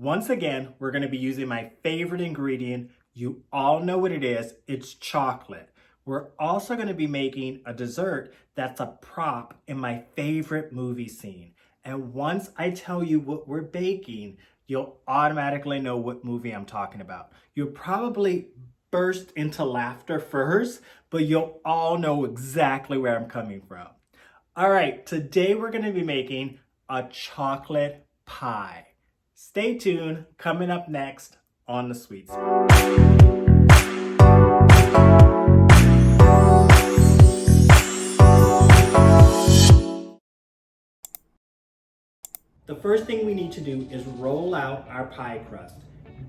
Once again, we're gonna be using my favorite ingredient. You all know what it is, it's chocolate. We're also gonna be making a dessert that's a prop in my favorite movie scene. And once I tell you what we're baking, you'll automatically know what movie I'm talking about. You'll probably burst into laughter first, but you'll all know exactly where I'm coming from. All right, today we're gonna be making a chocolate pie. Stay tuned, coming up next on The Sweet Spot. The first thing we need to do is roll out our pie crust.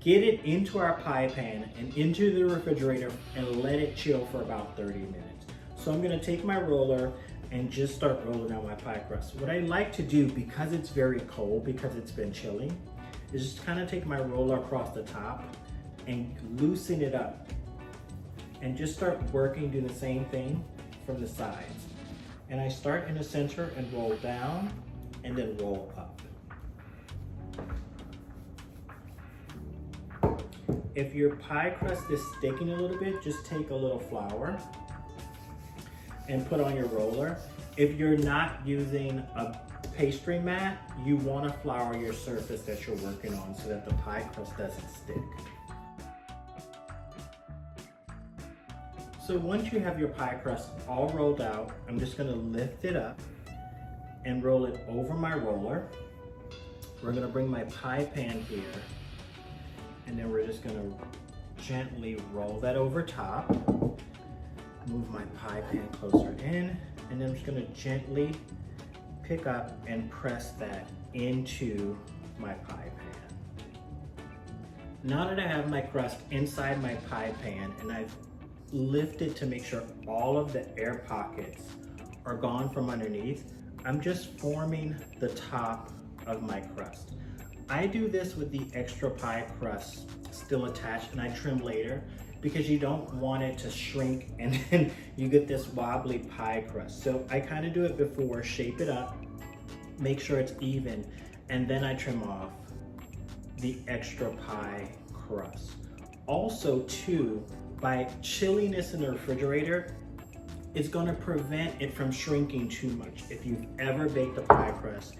Get it into our pie pan and into the refrigerator and let it chill for about 30 minutes. So I'm gonna take my roller and just start rolling out my pie crust. What I like to do, because it's very cold, because it's been chilling, is just kind of take my roller across the top and loosen it up. And just start working, do the same thing from the sides. And I start in the center and roll down and then roll up. If your pie crust is sticking a little bit, just take a little flour and put on your roller. If you're not using a pastry mat, you want to flour your surface that you're working on so that the pie crust doesn't stick. So once you have your pie crust all rolled out, I'm just going to lift it up and roll it over my roller. We're going to bring my pie pan here, and then we're just going to gently roll that over top. Move my pie pan closer in, and then I'm just going to gently pick up and press that into my pie pan. Now that I have my crust inside my pie pan and I've lifted to make sure all of the air pockets are gone from underneath, I'm just forming the top of my crust. I do this with the extra pie crust still attached, and I trim later because you don't want it to shrink and then you get this wobbly pie crust. So I kind of do it before, shape it up, make sure it's even, and then I trim off the extra pie crust. Also too, by chilling this in the refrigerator, it's gonna prevent it from shrinking too much. If you've ever baked a pie crust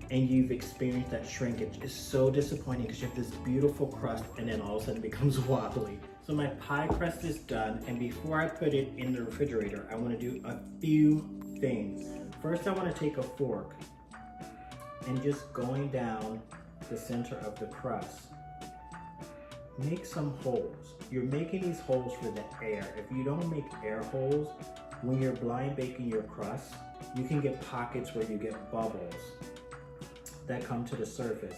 and you've experienced that shrinkage, it's so disappointing because you have this beautiful crust and then all of a sudden it becomes wobbly. So my pie crust is done, and before I put it in the refrigerator, I want to do a few things. First, I want to take a fork and just going down the center of the crust, make some holes. You're making these holes for the air. If you don't make air holes, when you're blind baking your crust, you can get pockets where you get bubbles that come to the surface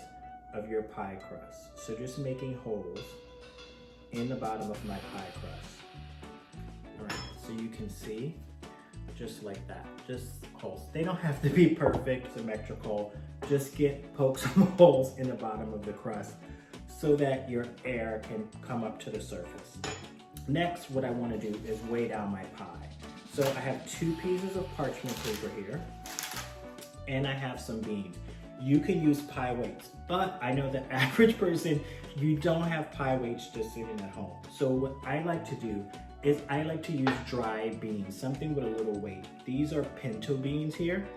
of your pie crust. So just making holes in the bottom of my pie crust. All right, so you can see, just like that, just holes. They don't have to be perfect, symmetrical. Just poke some holes in the bottom of the crust so that your air can come up to the surface. Next, what I want to do is weigh down my pie. So I have 2 pieces of parchment paper here, and I have some beans. You can use pie weights, but I know the average person, you don't have pie weights just sitting at home. So what I like to do is I like to use dry beans, something with a little weight. These are pinto beans here.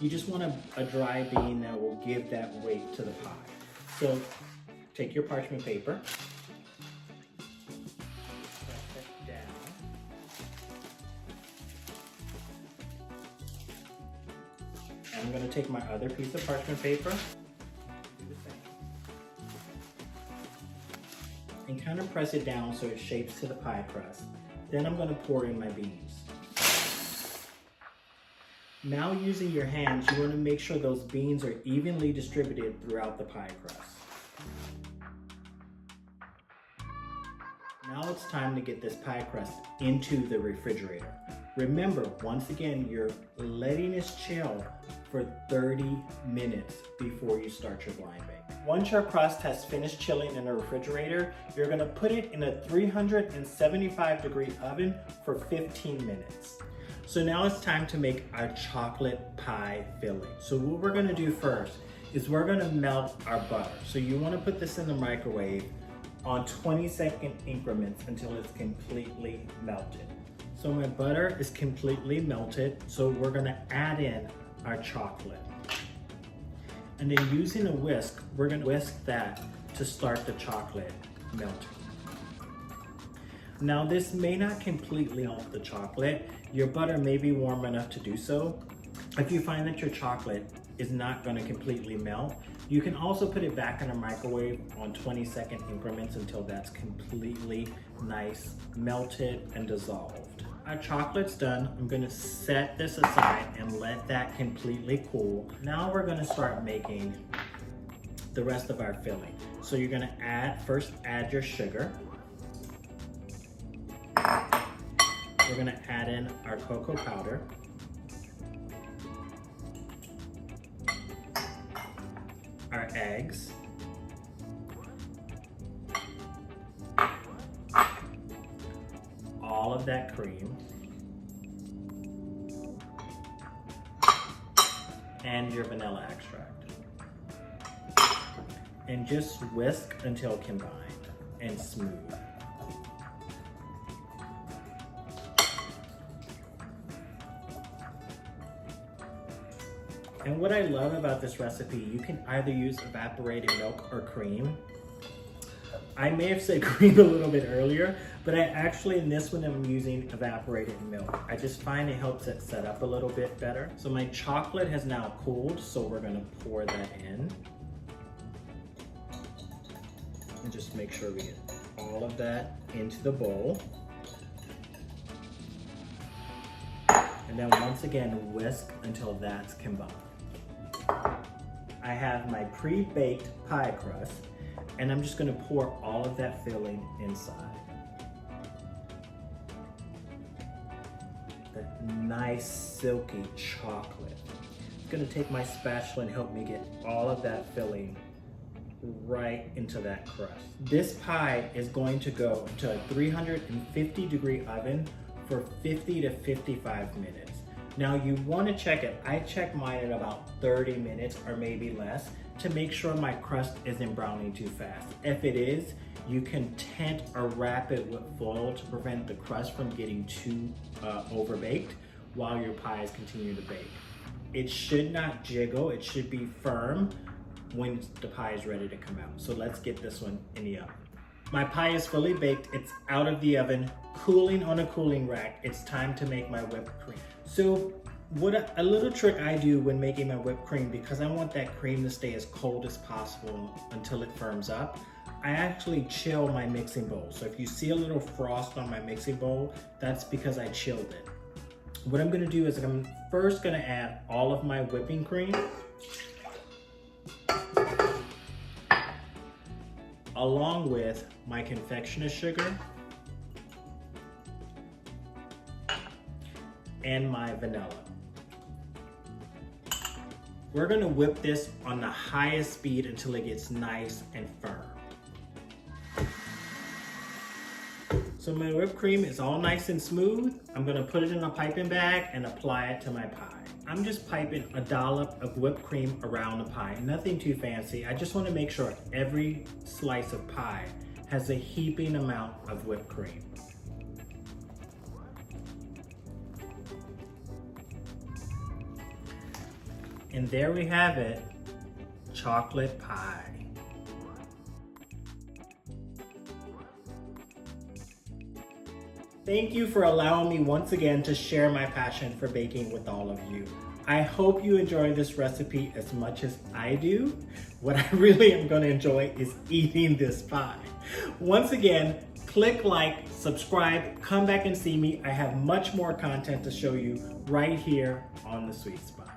You just want a dry bean that will give that weight to the pie. So take your parchment paper, press it down. And I'm going to take my other piece of parchment paper, do the same, and kind of press it down so it shapes to the pie crust. Then I'm going to pour in my beans. Now, using your hands, you want to make sure those beans are evenly distributed throughout the pie crust. Now it's time to get this pie crust into the refrigerator. Remember, once again, you're letting this chill for 30 minutes before you start your blind bake. Once your crust has finished chilling in the refrigerator, you're going to put it in a 375-degree oven for 15 minutes. So now it's time to make our chocolate pie filling. So what we're going to do first is we're gonna melt our butter. So you wanna put this in the microwave on 20-second increments until it's completely melted. So my butter is completely melted, so we're gonna add in our chocolate. And then using a whisk, we're gonna whisk that to start the chocolate melting. Now this may not completely melt the chocolate. Your butter may be warm enough to do so. If you find that your chocolate is not gonna completely melt, you can also put it back in a microwave on 20-second increments until that's completely nice, melted and dissolved. Our chocolate's done. I'm gonna set this aside and let that completely cool. Now we're gonna start making the rest of our filling. So you're gonna first add your sugar. We're gonna add in our cocoa powder. Our eggs. All of that cream. And your vanilla extract. And just whisk until combined and smooth. And what I love about this recipe, you can either use evaporated milk or cream. I may have said cream a little bit earlier, but I actually, in this one, I'm using evaporated milk. I just find it helps it set up a little bit better. So my chocolate has now cooled, so we're gonna pour that in. And just make sure we get all of that into the bowl. And then once again, whisk until that's combined. I have my pre-baked pie crust, and I'm just gonna pour all of that filling inside. That nice silky chocolate. I'm gonna take my spatula and help me get all of that filling right into that crust. This pie is going to go to a 350-degree oven for 50 to 55 minutes. Now you want to check it. I check mine at about 30 minutes or maybe less to make sure my crust isn't browning too fast. If it is, you can tent or wrap it with foil to prevent the crust from getting too overbaked while your pies continue to bake. It should not jiggle, it should be firm when the pie is ready to come out. So let's get this one in the oven. My pie is fully baked, it's out of the oven, cooling on a cooling rack. It's time to make my whipped cream. So a little trick I do when making my whipped cream, because I want that cream to stay as cold as possible until it firms up, I actually chill my mixing bowl. So if you see a little frost on my mixing bowl, that's because I chilled it. What I'm gonna do is I'm first gonna add all of my whipping cream, along with my confectioner's sugar and my vanilla. We're gonna whip this on the highest speed until it gets nice and firm. So my whipped cream is all nice and smooth. I'm gonna put it in a piping bag and apply it to my pie. I'm just piping a dollop of whipped cream around the pie, nothing too fancy. I just wanna make sure every slice of pie has a heaping amount of whipped cream. And there we have it, chocolate pie. Thank you for allowing me once again to share my passion for baking with all of you. I hope you enjoy this recipe as much as I do. What I really am gonna enjoy is eating this pie. Once again, click like, subscribe, come back and see me. I have much more content to show you right here on The Sweet Spot.